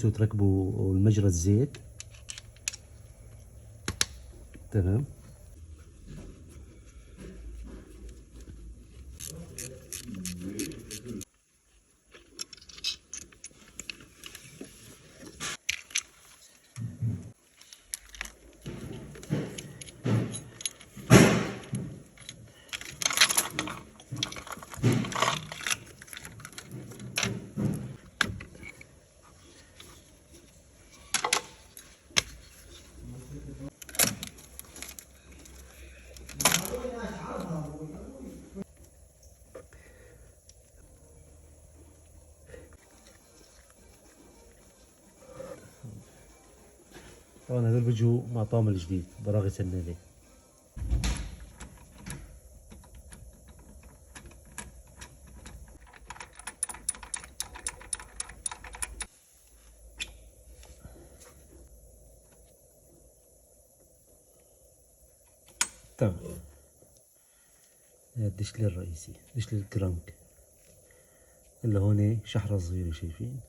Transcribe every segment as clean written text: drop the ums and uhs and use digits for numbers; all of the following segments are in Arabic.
تنسوا تركبوا المجرى الزيت. تمام. طبعا هذول بيجوا مع طعم الجديد براغي سنانة. تمام. هذا الدشلي الرئيسي، دشلي الكرنك اللي هون شحرة صغيرة شايفين.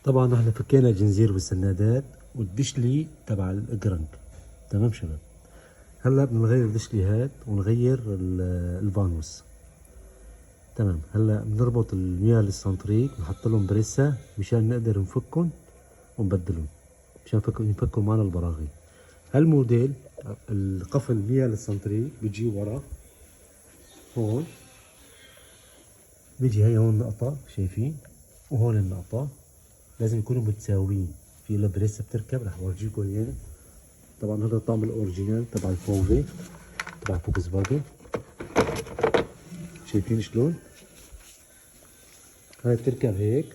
طبعا احنا فكينا الجنزير والسنادات والدشلي تبع الكرنك. تمام شباب. هلا بدنا نغير الدشلي هاد ونغير الفانوس. تمام. هلا بنربط المياه السنتريك ونحط لهم بريسة مشان نقدر نفكهم ونبدلهم، مشان ينفكوا معنا البراغي. هالموديل القفل المياه السنتريك بيجي ورا هون، بيجي هي هون نقطة شايفين، وهون النقطة لازم يكونوا متساويين. في له بريسة بتركب رح اورجيكم اياها. طبعا هذا الطعم الاوريجينال تبع الفوفي تبع فوكس فاجن. شايفين شلون؟ هاي بتركب هيك،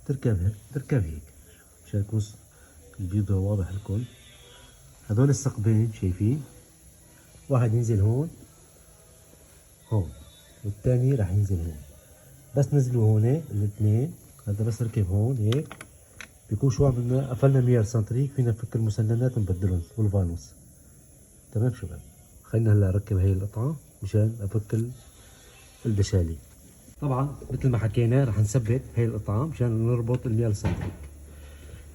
تركب هيك مشان يكون الفيديو واضح لكم. هذول الثقبين شايفين، واحد ينزل هون والثاني راح ينزل هون. بس نزلوا هون الاثنين، هذا بس ركب هون هيك بيكون شو عملنا؟ قفلنا مياه سنتريك، فينا نفك المسننات ونبدلهم والفانوس. تمام شباب. خلينا هلا نركب هي القطعة مشان افك الدشالي. طبعا مثل ما حكينا رح نثبت هي القطعة مشان نربط المياه السنتريك.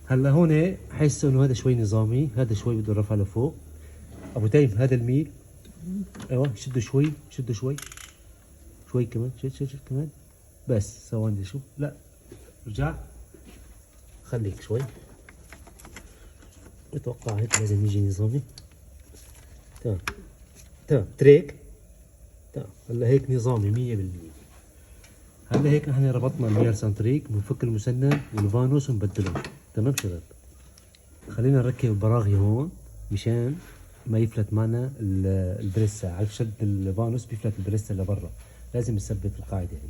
هلا هون حس انه هذا شوي نظامي، هذا شوي بده رفع لفوق. ابو تيم هذا الميل، ايوه شده شوي، شده شوي شوي كمان، شد كمان. بس ثواني شوف، لا رجع، خليك شوي. اتوقع هيك لازم يجي نظامي. تمام تمام تريك. تمام. هلا هيك نظامي 100%. هلا هيك نحن ربطنا المياه سنتريك، بنفك المسنن والفانوس ونبدلهم. تمام شباب. خلينا نركب البراغي هون مشان ما يفلت معنا البريسة. على شد الفانوس بيفلت البريسة لبرا، لازم نثبت القاعدة هي.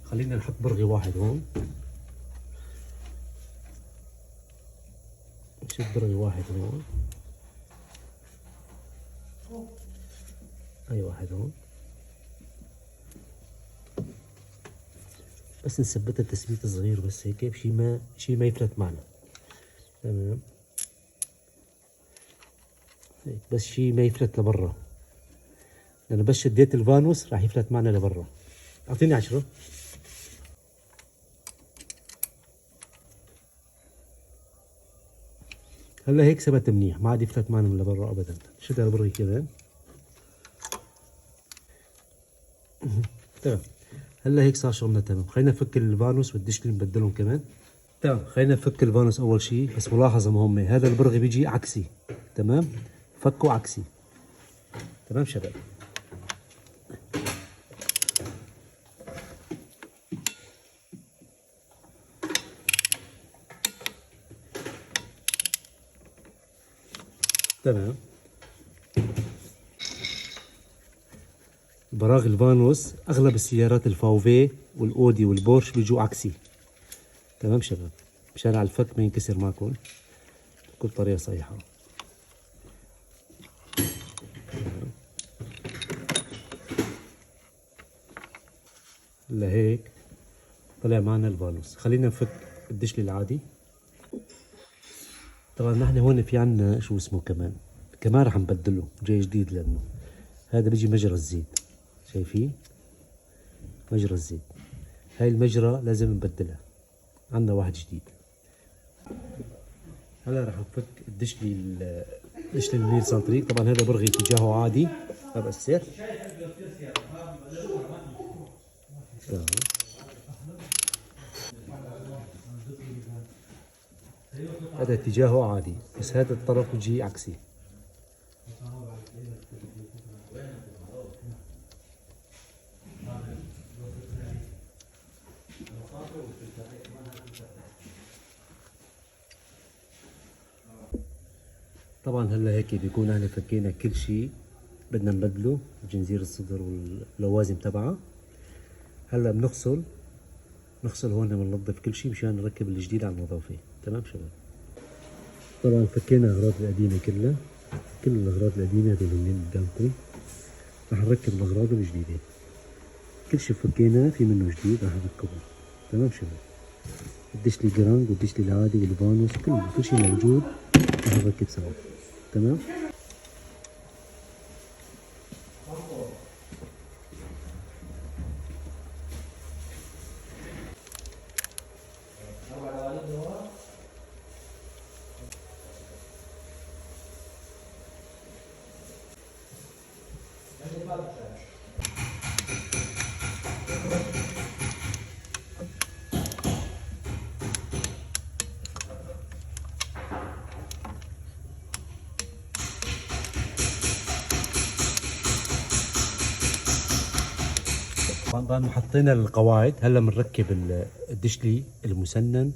خلينا نحط برغي واحد هون، نشد برغي واحد هون، اي واحد هون، بس نثبتها تثبيت صغير بس هيك، شي ما يفلت معنا. تمام هيك، بس شي ما يفلت لبرا، لأنه بس شديت الفانوس راح يفلت معنا لبرا. أعطيني 10. هلا هيك ثبت منيح، ما عاد يفلت معنا من لبرا أبدا. شدها لبري كمان. تمام. هلا هيك صار شغلنا تمام. خلينا نفك الفانوس والدشلي نبدلهم كمان. تمام. خلينا نفك الفانوس أول شيء، بس ملاحظة مهمة، هذا البرغي بيجي عكسي. تمام. فكوا عكسي. تمام شباب. تمام. براغي الفانوس اغلب السيارات الفاوفي والاودي والبورش بيجوا عكسي. تمام شباب. مشان على الفك ما ينكسر معكم بكل طريقة صحيحة. هلا هيك طلع معنا الفانوس. خلينا نفك الدشلي العادي. طبعا نحن هون في عنا شو اسمه كمان رح نبدله، جاي جديد، لانه هذا بيجي مجرى الزيت. شايفين؟ مجرى الزيت هاي المجرى لازم نبدلها، عندنا واحد جديد. هلا راح نفك الدشلي الميل سنتريك. طبعا هذا برغي اتجاهه عادي، ما بأثر. هذا اتجاهه عادي، بس هذا الطرف بيجي عكسي. طبعا هلا هيك بيكون احنا فكينا كل شيء بدنا نبدله، جنزير الصدر واللوازم تبعها. هلا نغسل هون، بننظف كل شيء مشان نركب الجديد على النظافة. تمام شباب؟ طبعا فكينا الاغراض القديمة كلها، كل الاغراض القديمة هذول اللي قدامكم. رح نركب الاغراض الجديدة، كل شيء فكيناه في منه جديد رح نركبه. تمام شباب؟ الدشلي جرانج والدشلي العادي والفانوس، كل شيء موجود رح نركب سوا. تمام؟ بعد ما حطينا القواعد هلا بنركب الدشلي المسنن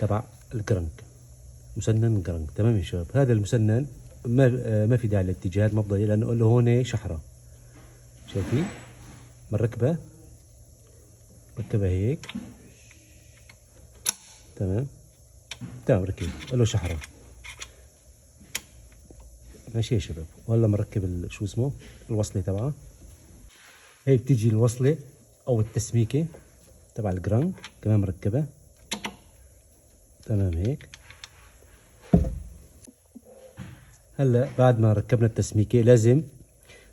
تبع الجرنك. مسنن جرنك. تمام يا شباب؟ هذا المسنن ما في داعي للاتجاهات مبدئيا، لانه له هون شحره. شايفين؟ بنركبها هيك. تمام ركب له شحره. ماشي يا شباب؟ وهلا بنركب شو اسمه الوصله تبعها. هيك بتيجي الوصله او التسميكه تبع الجرانك كمان مركبه. تمام هيك. هلا بعد ما ركبنا التسميكه لازم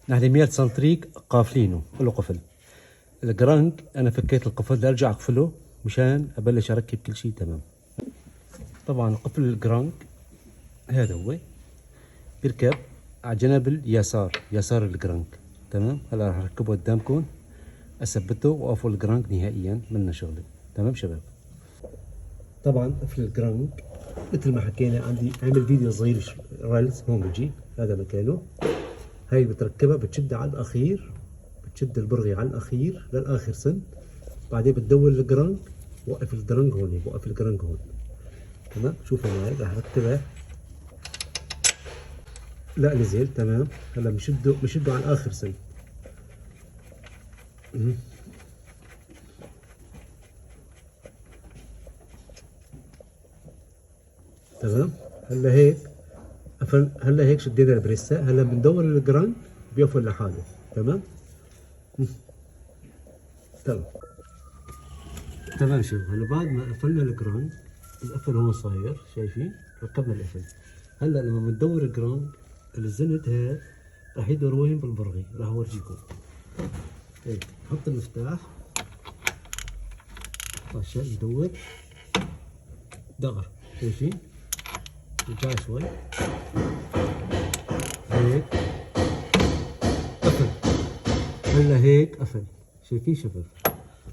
نحن ميال سنتريك قافلينه له قفل. الجرانك انا فكيت القفل لارجع اقفله مشان ابلش اركب كل شيء. تمام. طبعا قفل الجرانك هذا هو بيركب على جنب اليسار، يسار الجرانك. تمام. هلا راح اركبه قدامكم، اثبته واقفل الجرانك نهائيا، منا شغله. تمام شباب؟ طبعا قفل الجرانك مثل ما حكينا، عندي عامل فيديو صغير ريلز هون بيجي، هذا مكانه. هاي بتركبها بتشدها على الاخير، بتشد البرغي على الاخير للاخر سن، بعدين بتدور الجرانك، وقف الجرانك هون، بوقف الجرانك هون. تمام. شوفوا معي راح اركبها. لا نزل. تمام. هلا بشده على الاخر سن. تمام. هلا هيك قفل. هلا هيك شدينا البريسة. هلا بندور الجرانك بيقفل لحاله. تمام. تمام شوف. هلا بعد ما قفلنا الجرانك، القفل هون صاير، شايفين؟ ركبنا القفل. هلا لما بندور الجرانك الزنت هاد راح يدور وين؟ بالبرغي. راح اورجيكم. هيك نحط المفتاح عشان ندور دغر. شايفين؟ رجع شوي هيك قفل. هلا هيك قفل. شايفين شباب؟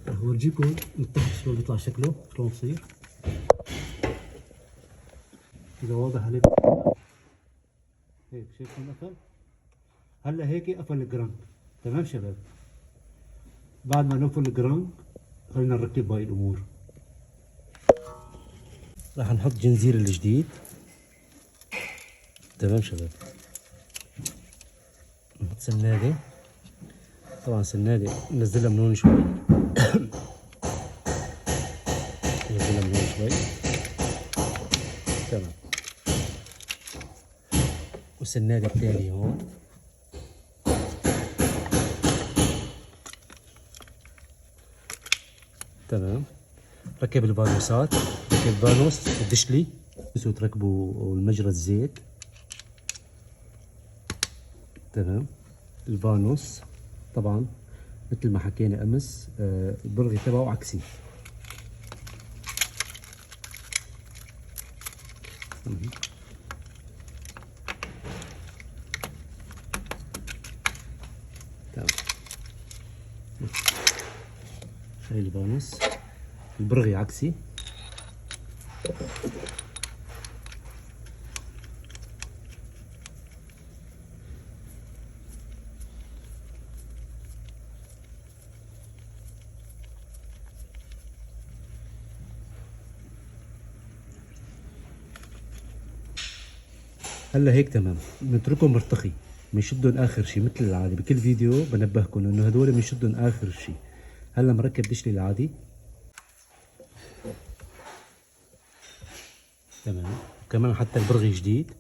راح اورجيكم من تحت شلون بيطلع شكله، شلون بصير. اذا واضح عليكم هيك. شايفين قفل؟ هلا هيك قفل الجرانك. تمام شباب؟ بعد ما نقفل الجرانك خلينا نركب باقي الامور. راح نحط جنزير الجديد. تمام شباب؟ نحط سنادة. طبعا سنادة ننزلها من هون شوي. ننزلها من هون شوي. تمام. والسنادة الثانية هون. تمام. ركب الفانوسات، ركب فانوس الدشلي، تنسوا تركبوا المجرى الزيت. تمام. الفانوس طبعا مثل ما حكينا امس البرغي تبعه عكسي. تمام. هاي الفانوس، البرغي عكسي. هلا هيك تمام، بنتركهم مرتخي، بنشدهم اخر شي مثل العادي. بكل فيديو بنبهكم انه هدول بنشدهم اخر شي. هلا مركب دشلي العادي. تمام. كمان حتى البرغي جديد.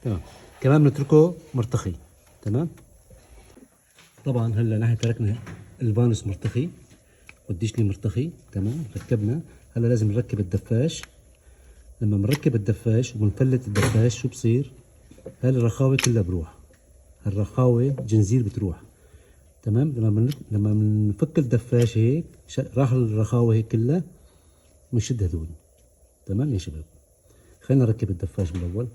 تمام. كمان بنتركه مرتخي. تمام. طبعا هلا نحن تركنا الفانوس مرتخي والدشلي مرتخي. تمام. ركبنا. هلا لازم نركب الدفاش. لما بنركب الدفاش وبنفلت الدفاش شو بصير؟ هاي الرخاوة كلها بروح، هالرخاوة جنزير بتروح. تمام. لما بنفك الدفاش هيك راح الرخاوة هيك كلها، بنشد هذول. تمام يا شباب. خلينا نركب الدفاش بالاول.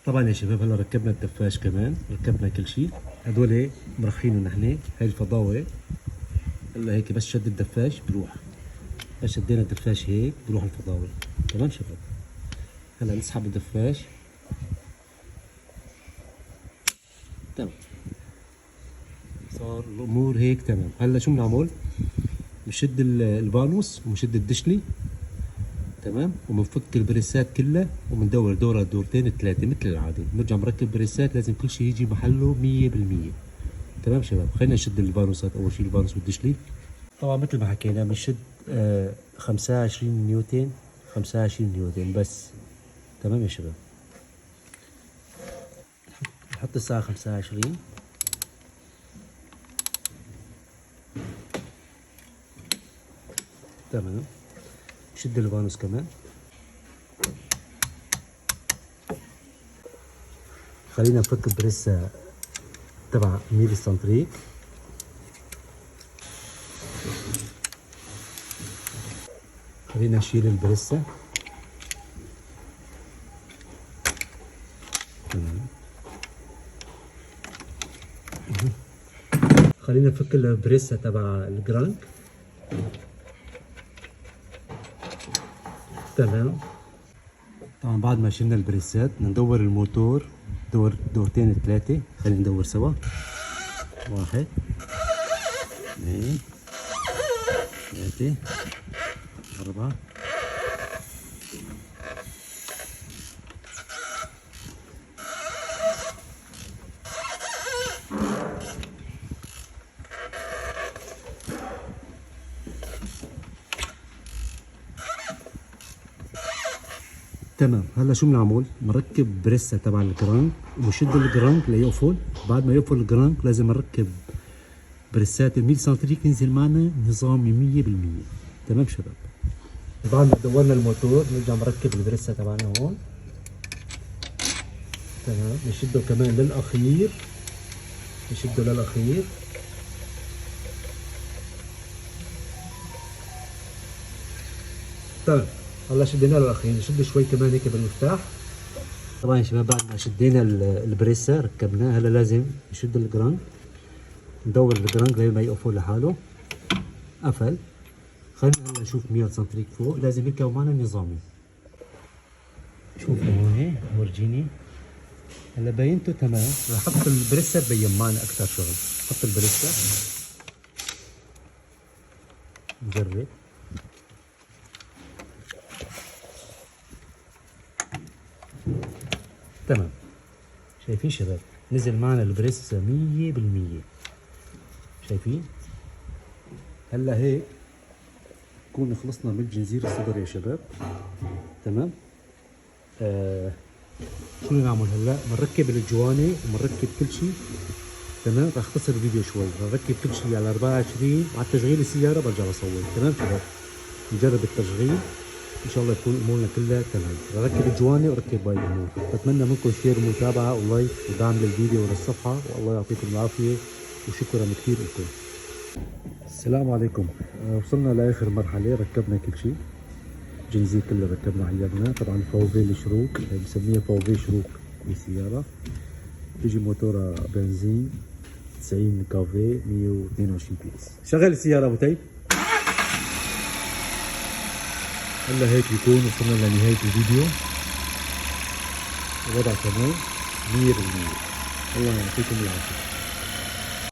طبعا يا شباب هلا ركبنا الدفاش، كمان ركبنا كل شيء. هدول مرخينهم نحن. هاي الفضاوة هلا هيك بس شد الدفاش بروح. بس شدينا الدفاش هيك بروح الفضاوة. تمام شباب. هلا نسحب الدفاش. تمام. صار الامور هيك تمام. هلا شو بنعمل؟ بنشد الفانوس وبنشد الدشلي. تمام. وبنفك البريسات كلها وبندور دورة دورتين ثلاثة مثل العادة. بنرجع نركب بريسات، لازم كل شيء يجي محله 100%. تمام شباب. خلينا نشد الفانوسات اول شيء، الفانوس والدشلي. طبعا مثل ما حكينا بنشد 25 نيوتن، 25 نيوتن بس. تمام يا شباب. نحط الساعة 25. تمام. شد الفانوس كمان. خلينا نفك البريسة تبع ميل سنتريك. خلينا نشيل البريسة. تمام. خلينا نفك البريسة تبع الجرانك. تمام. طبعا بعد ما شلنا البريسات ندور الموتور دورتين ثلاثة. خلينا ندور سوا. 1 2 3 4. تمام. هلا شو بنعمل؟ بنركب بريسة تبع الجرانك وبنشد الجرانك ليقفل. بعد ما يقفل الجرانك لازم نركب بريسات الميل سنتريك ينزل معنا نظامي 100%. تمام شباب. بعد ما دورنا الموتور نرجع نركب البريسة تبعنا هون. تمام. نشده كمان للأخير، نشده للأخير. تمام. هلا شدينا للأخير، نشد شوي كمان هيك بالمفتاح. طبعا يا شباب بعد ما شدينا البريسة ركبناه، هلا لازم نشد الجرانك، ندور الجرانك لما يقفل لحاله. قفل. خلينا هلا نشوف ميل سنتريك فوق، لازم يركب معنا نظامي. شوفوا هون ورجيني. هلا بينته تمام. رح احط البريسة تبين معنا اكثر شغل. حط البريسة. نجرب. تمام. شايفين شباب نزل معنا البريس 100%. شايفين؟ هلا هيك كنا خلصنا من الجنزير الصدر يا شباب. تمام. شو نعمل هلا؟ بنركب الجواني وبنركب كل شيء. تمام. رح اختصر الفيديو شوي، بنركب كل شيء على 24 مع تشغيل السياره برجع بصور. تمام شباب، نجرب التشغيل ان شاء الله يكون امورنا كلها تمام. بركب الجواني واركب باقي الامور. بتمنى منكم شير ومتابعه ولايك ودعم للفيديو وللصفحه، والله يعطيكم العافيه وشكرا كثير لكم. السلام عليكم. وصلنا لاخر مرحله، ركبنا كل شيء، جنزير كله ركبنا عيبنا. طبعا فوفي الشروق بسميها فوفي شروق بالسياره. بيجي موتورها بنزين 90 كافي 122 بي اس. شغل السياره ابو تيب. هلا هيك بيكون وصلنا لنهايه الفيديو. الوضع تمام 100%. الله يعطيكم العافيه.